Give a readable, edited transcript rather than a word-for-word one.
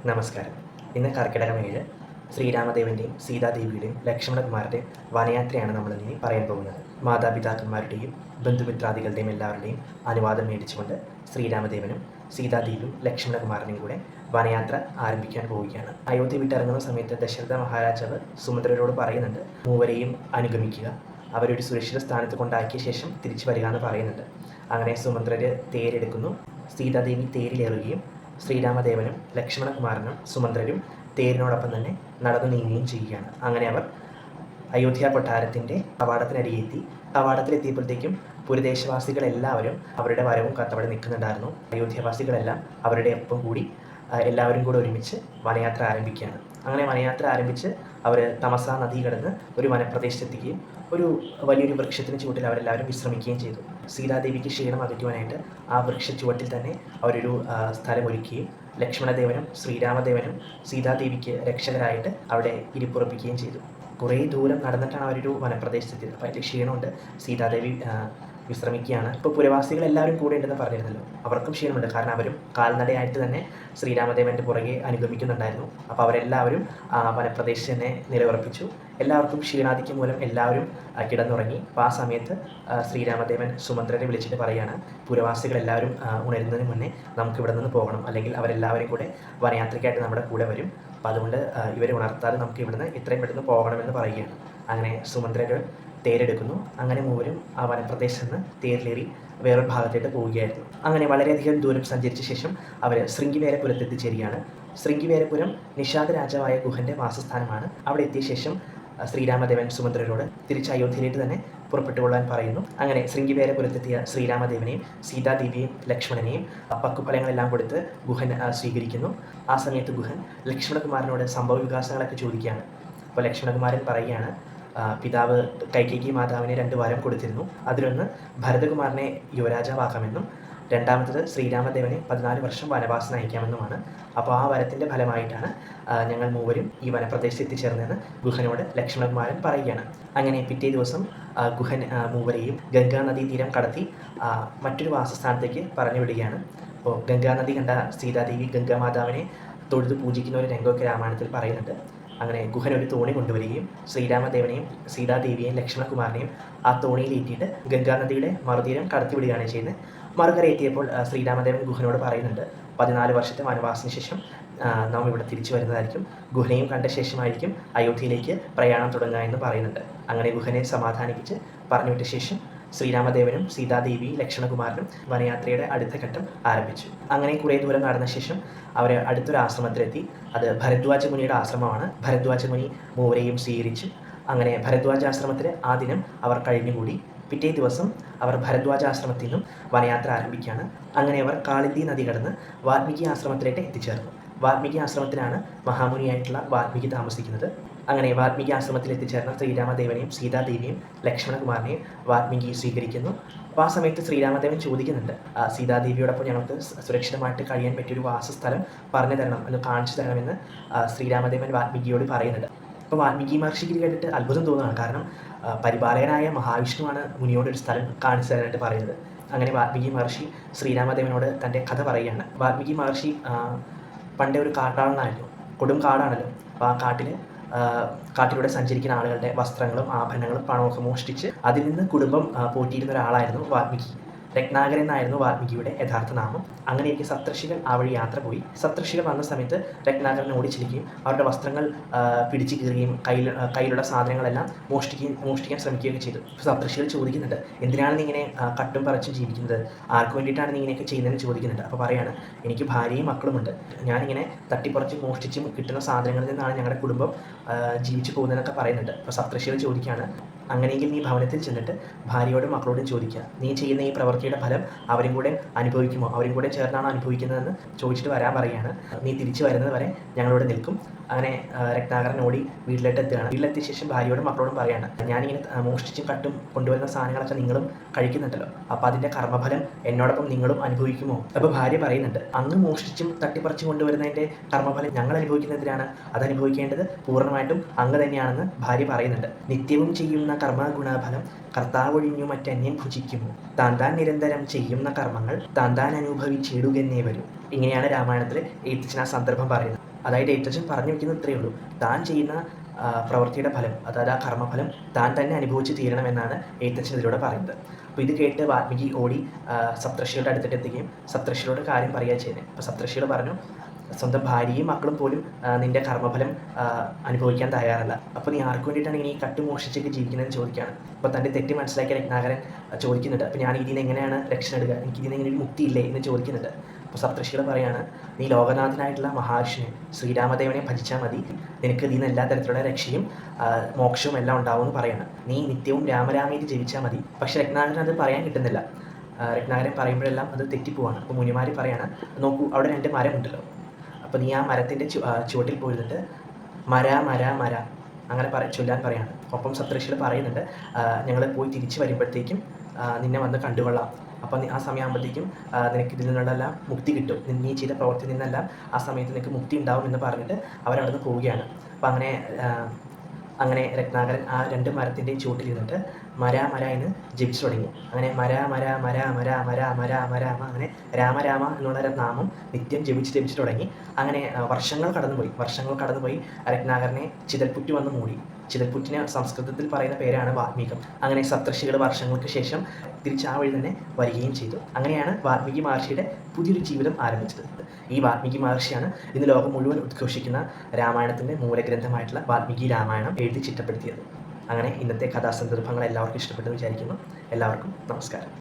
നമസ്കാരം. ഇന്ന് കർക്കിടകം 7 ശ്രീരാമദേവൻ്റെയും സീതാദേവിയുടെയും ലക്ഷ്മണകുമാരൻ്റെയും വനയാത്രയാണ് നമ്മളിനി പറയാൻ പോകുന്നത്. മാതാപിതാക്കന്മാരുടെയും ബന്ധുമിത്രാദികളുടെയും എല്ലാവരുടെയും അനുവാദം മേടിച്ചുകൊണ്ട് ശ്രീരാമദേവനും സീതാദേവിയും ലക്ഷ്മണകുമാരനും കൂടെ വനയാത്ര ആരംഭിക്കാൻ പോവുകയാണ്. അയോധ്യ വിട്ടിറങ്ങുന്ന സമയത്ത് ദശരഥ മഹാരാജാവ് സുമന്ത്രരോട് പറയുന്നുണ്ട്, മൂവരെയും അനുഗമിക്കുക, അവരൊരു സുരക്ഷിത സ്ഥാനത്ത് കൊണ്ടാക്കിയ ശേഷം തിരിച്ചു വരിക എന്ന് പറയുന്നുണ്ട്. അങ്ങനെ സുമന്ത്രര് തേരെടുക്കുന്നു. സീതാദേവി തേരിലേറുകയും ശ്രീരാമദേവനും ലക്ഷ്മണകുമാരനും സുമന്ത്രരും തേരിനോടൊപ്പം തന്നെ നടന്നു നീങ്ങുകയും ചെയ്യുകയാണ്. അങ്ങനെ അവർ അയോധ്യ കൊട്ടാരത്തിൻ്റെ കവാടത്തിനരികെത്തി. കവാടത്തിലെത്തിയപ്പോഴത്തേക്കും പുരദേശവാസികളെല്ലാവരും അവരുടെ വരവും കാത്തവിടെ നിൽക്കുന്നുണ്ടായിരുന്നു. അയോധ്യവാസികളെല്ലാം അവരുടെ ഒപ്പം കൂടി എല്ലാവരും കൂടെ ഒരുമിച്ച് വനയാത്ര ആരംഭിക്കുകയാണ്. അങ്ങനെ വനയാത്ര ആരംഭിച്ച് അവർ തമസാ നദി കടന്ന് ഒരു വനപ്രദേശത്തെത്തിക്കുകയും ഒരു വലിയൊരു വൃക്ഷത്തിന് ചുവട്ടിൽ അവരെല്ലാവരും വിശ്രമിക്കുകയും ചെയ്തു. സീതാദേവിക്ക് ക്ഷീണം അകറ്റുവാനായിട്ട് ആ വൃക്ഷച്ചുവട്ടിൽ തന്നെ അവരൊരു സ്ഥലമൊരുക്കുകയും ലക്ഷ്മണദേവനും ശ്രീരാമദേവനും സീതാദേവിക്ക് രക്ഷകരായിട്ട് അവിടെ ഇരിപ്പുറപ്പിക്കുകയും ചെയ്തു. കുറേ ദൂരം നടന്നിട്ടാണ് അവരൊരു വനപ്രദേശത്തെത്തിയത്. അപ്പോൾ അതിൽ ക്ഷീണമുണ്ട്. സീതാദേവി വിശ്രമിക്കുകയാണ്. ഇപ്പോൾ പുരവാസികളെല്ലാവരും കൂടെ ഉണ്ടെന്ന് പറഞ്ഞിരുന്നല്ലോ, അവർക്കും ക്ഷീണമുണ്ട്. കാരണം അവരും കാൽനടയായിട്ട് തന്നെ ശ്രീരാമദേവൻ്റെ പുറകെ അനുഗമിക്കുന്നുണ്ടായിരുന്നു. അപ്പോൾ അവരെല്ലാവരും വനപ്രദേശത്ത് തന്നെ നിലയുറപ്പിച്ചു. എല്ലാവർക്കും ക്ഷീണാധിക്യം മൂലം എല്ലാവരും കിടന്നുറങ്ങി. അപ്പോൾ ആ സമയത്ത് ശ്രീരാമദേവൻ സുമന്ത്രരെ വിളിച്ചിട്ട് പറയുകയാണ്, പുരവാസികളെല്ലാവരും ഉണരുന്നതിന് മുന്നേ നമുക്ക് ഇവിടെ നിന്ന് പോകണം, അല്ലെങ്കിൽ അവരെല്ലാവരും കൂടെ വനയാത്രയ്ക്കായിട്ട് നമ്മുടെ കൂടെ വരും. അപ്പോൾ അതുകൊണ്ട് ഇവരെ ഉണർത്താതെ നമുക്ക് ഇവിടുന്ന് എത്രയും പെട്ടെന്ന് പോകണമെന്ന് പറയുകയാണ്. അങ്ങനെ സുമന്ത്രര് തേരെടുക്കുന്നു. അങ്ങനെ മൂവരും ആ വനപ്രദേശത്ത് നിന്ന് തേരിലേറി വേറൊരു ഭാഗത്തേക്ക് പോവുകയായിരുന്നു. അങ്ങനെ വളരെയധികം ദൂരം സഞ്ചരിച്ച ശേഷം അവർ ശൃംഗിവേരപുരത്ത് എത്തിച്ചേരുകയാണ്. ശൃംഗിവേരപുരം നിഷാദ രാജാവായ ഗുഹൻ്റെ വാസസ്ഥാനമാണ്. അവിടെ എത്തിയ ശേഷം ശ്രീരാമദേവൻ സുമന്ത്രരോട് തിരിച്ച് അയോധ്യയിലേക്ക് തന്നെ പുറപ്പെട്ടുകൊള്ളാൻ പറയുന്നു. അങ്ങനെ ശൃംഗിവേരപുരത്തെത്തിയ ശ്രീരാമദേവനെയും സീതാദേവിയെയും ലക്ഷ്മണനെയും പക്കുഫലങ്ങളെല്ലാം കൊടുത്ത് ഗുഹൻ സ്വീകരിക്കുന്നു. ആ സമയത്ത് ഗുഹൻ ലക്ഷ്മണകുമാരനോട് സംഭവ വികാസങ്ങളൊക്കെ ചോദിക്കുകയാണ്. അപ്പോൾ ലക്ഷ്മണകുമാരൻ പറയുകയാണ്, പിതാവ് കൈകേയി മാതാവിനെ 2 വരം കൊടുത്തിരുന്നു. അതിലൊന്ന് ഭരതകുമാരനെ യുവരാജാവാക്കാമെന്നും രണ്ടാമത്തത് ശ്രീരാമദേവനെ 14 വർഷം വനവാസം അയക്കാമെന്നുമാണ്. അപ്പോൾ ആ വരത്തിൻ്റെ ഫലമായിട്ടാണ് ഞങ്ങൾ മൂവരും ഈ വനപ്രദേശത്ത് എത്തിച്ചേർന്നതെന്ന് ഗുഹനോട് ലക്ഷ്മണകുമാരൻ പറയുകയാണ്. അങ്ങനെ പിറ്റേ ദിവസം ഗുഹൻ മൂവരെയും ഗംഗാനദീ തീരം കടത്തി മറ്റൊരു വാസസ്ഥാനത്തേക്ക് പറഞ്ഞു വിടുകയാണ്. അപ്പോൾ ഗംഗാനദി കണ്ട സീതാദേവി ഗംഗാമാതാവിനെ തൊഴുതു പൂജിക്കുന്ന ഒരു രംഗമൊക്കെ രാമായണത്തിൽ പറയുന്നുണ്ട്. അങ്ങനെ ഗുഹൻ ഒരു തോണി കൊണ്ടുവരികയും ശ്രീരാമദേവനെയും സീതാദേവിയെയും ലക്ഷ്മണകുമാരനെയും ആ തോണിയിലേറ്റിയിട്ട് ഗംഗാനദിയുടെ മറുതീരം കടത്തിവിടുകയാണ് ചെയ്യുന്നത്. മറുകര എത്തിയപ്പോൾ ശ്രീരാമദേവൻ ഗുഹനോട് പറയുന്നുണ്ട്, 14 വർഷത്തെ വനവാസത്തിന് ശേഷം നാം ഇവിടെ തിരിച്ചു വരുന്നതായിരിക്കും. ഗുഹനെയും കണ്ട ശേഷമായിരിക്കും അയോധ്യയിലേക്ക് പ്രയാണം തുടങ്ങുക എന്ന് പറയുന്നുണ്ട്. അങ്ങനെ ഗുഹനെ സമാധാനിപ്പിച്ച് പറഞ്ഞുവിട്ട ശേഷം ശ്രീരാമദേവനും സീതാദേവിയും ലക്ഷ്മണകുമാരനും വനയാത്രയുടെ അടുത്ത ഘട്ടം ആരംഭിച്ചു. അങ്ങനെ കുറേ ദൂരം നടന്ന ശേഷം അവർ അടുത്തൊരു ആശ്രമത്തിലെത്തി. അത് ഭരദ്വാജ മുനിയുടെ ആശ്രമമാണ്. ഭരദ്വാജ മുനി മൂവരെയും സ്വീകരിച്ചു. അങ്ങനെ ഭരദ്വാജാശ്രമത്തിൽ ആ ദിനം അവർ കഴിഞ്ഞുകൂടി. പിറ്റേ ദിവസം അവർ ഭരദ്വാജാശ്രമത്തിൽ നിന്നും വനയാത്ര ആരംഭിക്കുകയാണ്. അങ്ങനെ അവർ കാളിന്തി നദി കടന്ന് വാൽമീകി ആശ്രമത്തിലേക്ക് എത്തിച്ചേർന്നു. വാൽമീകി ആശ്രമത്തിലാണ് മഹാമുനിയായിട്ടുള്ള വാൽമീകി താമസിക്കുന്നത്. അങ്ങനെ വാൽമീകി ആശ്രമത്തിൽ എത്തിച്ചേർന്ന ശ്രീരാമദേവനെയും സീതാദേവിയെയും ലക്ഷ്മണകുമാരനെയും വാൽമീകി സ്വീകരിക്കുന്നു. അപ്പോൾ ആ സമയത്ത് ശ്രീരാമദേവൻ ചോദിക്കുന്നുണ്ട്, സീതാദേവിയോടൊപ്പം ഞങ്ങൾക്ക് സുരക്ഷിതമായിട്ട് കഴിയാൻ പറ്റിയൊരു വാസസ്ഥലം പറഞ്ഞു തരണം, അത് കാണിച്ചു തരണമെന്ന് ശ്രീരാമദേവൻ വാൽമീകിയോട് പറയുന്നുണ്ട്. അപ്പോൾ വാൽമീകി മഹർഷിക്ക് കേട്ടിട്ട് അത്ഭുതം തോന്നുകയാണ്. കാരണം പരിപാലകനായ മഹാവിഷ്ണുവാണ് മുനിയോടൊരു സ്ഥലം കാണിച്ചു തരാനായിട്ട് പറയുന്നത്. അങ്ങനെ വാൽമീകി മഹർഷി ശ്രീരാമദേവനോട് തൻ്റെ കഥ പറയുകയാണ്. വാൽമീകി മഹർഷി പണ്ടേ ഒരു കാട്ടാളനായിരുന്നു. കൊടും കാടാണല്ലോ. അപ്പോൾ ആ കാട്ടിലൂടെ സഞ്ചരിക്കുന്ന ആളുകളുടെ വസ്ത്രങ്ങളും ആഭരണങ്ങളും പണമൊക്കെ മോഷ്ടിച്ച് അതിൽ നിന്ന് കുടുംബം പോറ്റിയിരുന്ന ഒരാളായിരുന്നു വാൽമീകി. രത്നാകരൻ എന്നായിരുന്നു വാൽമീകിയുടെ യഥാർത്ഥ നാമം. അങ്ങനെ എനിക്ക് സപ്തർഷികൾ ആ വഴി യാത്ര പോയി. സപ്തർഷികൾ വന്ന സമയത്ത് രത്നാകരൻ ഓടിച്ചിരിക്കുകയും അവരുടെ വസ്ത്രങ്ങൾ പിടിച്ചു കീറുകയും കയ്യിലുള്ള സാധനങ്ങളെല്ലാം മോഷ്ടിക്കാൻ ശ്രമിക്കുകയൊക്കെ ചെയ്തു. സപ്തർഷികൾ ചോദിക്കുന്നുണ്ട്, എന്തിനാണ് നീ ഇങ്ങനെ കട്ടും പറിച്ചും ജീവിക്കുന്നത്, ആർക്ക് വേണ്ടിയിട്ടാണ് നീ ഇങ്ങനെയൊക്കെ ചെയ്യുന്നതെന്ന് ചോദിക്കുന്നുണ്ട്. അപ്പോൾ പറയാണ്, എനിക്ക് ഭാര്യയും മക്കളുമുണ്ട്, ഞാനിങ്ങനെ തട്ടിപ്പറിച്ചും മോഷ്ടിച്ചും കിട്ടുന്ന സാധനങ്ങളിൽ നിന്നാണ് ഞങ്ങളുടെ കുടുംബം ജീവിച്ചു പോകുന്നതെന്നൊക്കെ പറയുന്നുണ്ട്. അപ്പോൾ സപ്തർഷികൾ ചോദിക്കുകയാണ്, അങ്ങനെയെങ്കിൽ നീ ഭവനത്തിൽ ചെന്നിട്ട് ഭാര്യയോടും മക്കളോടും ചോദിക്കുക, നീ ചെയ്യുന്ന ഈ പ്രവൃത്തിയുടെ ഫലം അവരും കൂടെ അനുഭവിക്കുമോ, അവരും കൂടെ ചേർന്നാണോ അനുഭവിക്കുന്നതെന്ന് ചോദിച്ചിട്ട് വരാൻ പറയുകയാണ്. നീ തിരിച്ചു വരുന്നത് വരെ ഞങ്ങളോട് നിൽക്കും. അങ്ങനെ രത്നാകരൻ ഓടി വീട്ടിലേക്ക് എത്തുകയാണ്. വീട്ടിലെത്തിയ ശേഷം ഭാര്യയോടും മക്കളോടും പറയാണ്, ഞാനിങ്ങനെ മോഷ്ടിച്ചും കട്ടും കൊണ്ടുവരുന്ന സാധനങ്ങളൊക്കെ നിങ്ങളും കഴിക്കുന്നുണ്ടല്ലോ, അപ്പോൾ അതിൻ്റെ കർമ്മഫലം എന്നോടൊപ്പം നിങ്ങളും അനുഭവിക്കുമോ? അപ്പോൾ ഭാര്യ പറയുന്നുണ്ട്, അങ്ങ് മോഷ്ടിച്ചും തട്ടിപ്പറിച്ചും കൊണ്ടുവരുന്നതിൻ്റെ കർമ്മഫലം ഞങ്ങൾ അനുഭവിക്കുന്നതിനാണ്, അതനുഭവിക്കേണ്ടത് പൂർണ്ണമായിട്ടും അങ്ങ് തന്നെയാണെന്ന് ഭാര്യ പറയുന്നുണ്ട്. നിത്യവും ചെയ്യുന്ന കർമ്മഗുണഫലം കർത്താവൊഴിഞ്ഞു മറ്റന്യൻ ഭുജിക്കുമോ, താൻ നിരന്തരം ചെയ്യുന്ന കർമ്മങ്ങൾ താൻ അനുഭവിച്ചിടുകന്നേ വരും. ഇങ്ങനെയാണ് രാമായണത്തിൽ എഴുത്തച്ഛൻ ആ സന്ദർഭം പറയുന്നത്. അതായത് എഴുത്തച്ഛൻ പറഞ്ഞു വയ്ക്കുന്നത് ഇത്രയേ ഉള്ളൂ, താൻ ചെയ്യുന്ന പ്രവൃത്തിയുടെ ഫലം, അതായത് ആ കർമ്മഫലം താൻ തന്നെ അനുഭവിച്ച് തീരണമെന്നാണ് എഴുത്തച്ഛൻ ഇതിലൂടെ പറയുന്നത്. അപ്പോൾ ഇത് കേട്ട് വാൽമീകി ഓടി സപ്തർഷികളുടെ അടുത്തിട്ട് എത്തുകയും സപ്തർഷികളോട് കാര്യം പറയുക ചെയ്യുന്നത്. അപ്പോൾ സപ്തർഷികൾ പറഞ്ഞു, സ്വന്തം ഭാര്യയും മക്കളും പോലും നിൻ്റെ കർമ്മഫലം അനുഭവിക്കാൻ തയ്യാറല്ല, അപ്പോൾ നീ ആർക്ക് വേണ്ടിയിട്ടാണ് ഇങ്ങനെ ഈ കട്ടുമോഷിച്ചൊക്കെ ജീവിക്കുന്നതെന്ന് ചോദിക്കുകയാണ്. അപ്പോൾ തൻ്റെ തെറ്റ് മനസ്സിലാക്കിയ രത്നാകരൻ ചോദിക്കുന്നുണ്ട്, അപ്പോൾ ഞാൻ ഇതിൽ നിന്ന് എങ്ങനെയാണ് രക്ഷ നേടുക, എനിക്ക് ഇതിൽ നിന്ന് എങ്ങനെ ഒരു മുക്തിയില്ലേ എന്ന് ചോദിക്കുന്നുണ്ട്. അപ്പോൾ സപ്തർഷികൾ പറയാണ്, നീ ലോകനാഥനായിട്ടുള്ള മഹാവിഷ്ണുവിനെ ശ്രീരാമദേവനെ ഭജിച്ചാൽ മതി, നിനക്ക് ഇതിൽ നിന്ന് എല്ലാ തരത്തിലുള്ള രക്ഷയും മോക്ഷവും എല്ലാം ഉണ്ടാവുമെന്ന് പറയാണ്. നീ നിത്യവും രാമരാമേതി ജപിച്ചാൽ മതി. പക്ഷേ രത്നാകരൻ അത് പറയാൻ കിട്ടുന്നില്ല. രത്നാകരൻ പറയുമ്പോഴെല്ലാം അത് തെറ്റിപ്പോവാണ്. അപ്പോൾ മുനിമാർ പറയാണ്, നോക്കൂ അവിടെ 2 മരമുണ്ടല്ലോ, അപ്പോൾ നീ ആ മരത്തിൻ്റെ ചുവട്ടിൽ പോയിരുന്നിട്ട് മര മര മര അങ്ങനെ ചൊല്ലാൻ പറയാണ്. ഒപ്പം സപ്തർഷികൾ പറയുന്നുണ്ട്, ഞങ്ങൾ പോയി തിരിച്ച് വരുമ്പോഴത്തേക്കും നിന്നെ വന്ന് കണ്ടുകൊള്ളാം, അപ്പം ആ സമയമാകുമ്പോഴത്തേക്കും നിനക്ക് ഇതിൽ നിന്നെല്ലാം മുക്തി കിട്ടും, നീ ചെയ്ത പ്രവൃത്തി നിന്നെല്ലാം ആ സമയത്ത് നിനക്ക് മുക്തി ഉണ്ടാവും എന്ന് പറഞ്ഞിട്ട് അവരവിടെ നിന്ന് പോവുകയാണ്. അപ്പം അങ്ങനെ രത്നാകരൻ ആ 2 മരത്തിൻ്റെയും ചുവട്ടിലിരുന്നിട്ട് മര മര എന്ന് ജപിച്ചു തുടങ്ങി. അങ്ങനെ മര മര മര മര മര മര മര അങ്ങനെ രാമരാമ എന്നുള്ള നാമം നിത്യം ജപിച്ച് തുടങ്ങി. അങ്ങനെ വർഷങ്ങൾ കടന്നുപോയി രത്നാകരനെ ചിതൽപുറ്റ് വന്ന് മൂടി. ചിതൽപുറ്റിന് സംസ്കൃതത്തിൽ പറയുന്ന പേരാണ് വാൽമീകം. അങ്ങനെ സപ്തർഷികൾ വർഷങ്ങൾക്ക് ശേഷം തിരിച്ച് ആ വഴി തന്നെ വരികയും ചെയ്തു. അങ്ങനെയാണ് വാൽമീകി മഹർഷിയുടെ പുതിയൊരു ജീവിതം ആരംഭിച്ചത്. ഈ വാൽമീകി മഹർഷിയാണ് ഇന്ന് ലോകം മുഴുവൻ ഉദ്ഘോഷിക്കുന്ന രാമായണത്തിൻ്റെ മൂലഗ്രന്ഥമായിട്ടുള്ള വാൽമീകി രാമായണം എഴുതി ചിട്ടപ്പെടുത്തിയത്. അങ്ങനെ ഇന്നത്തെ കഥാസന്ദർഭങ്ങൾ എല്ലാവർക്കും ഇഷ്ടപ്പെട്ടെന്ന് വിചാരിക്കുന്നു. എല്ലാവർക്കും നമസ്കാരം.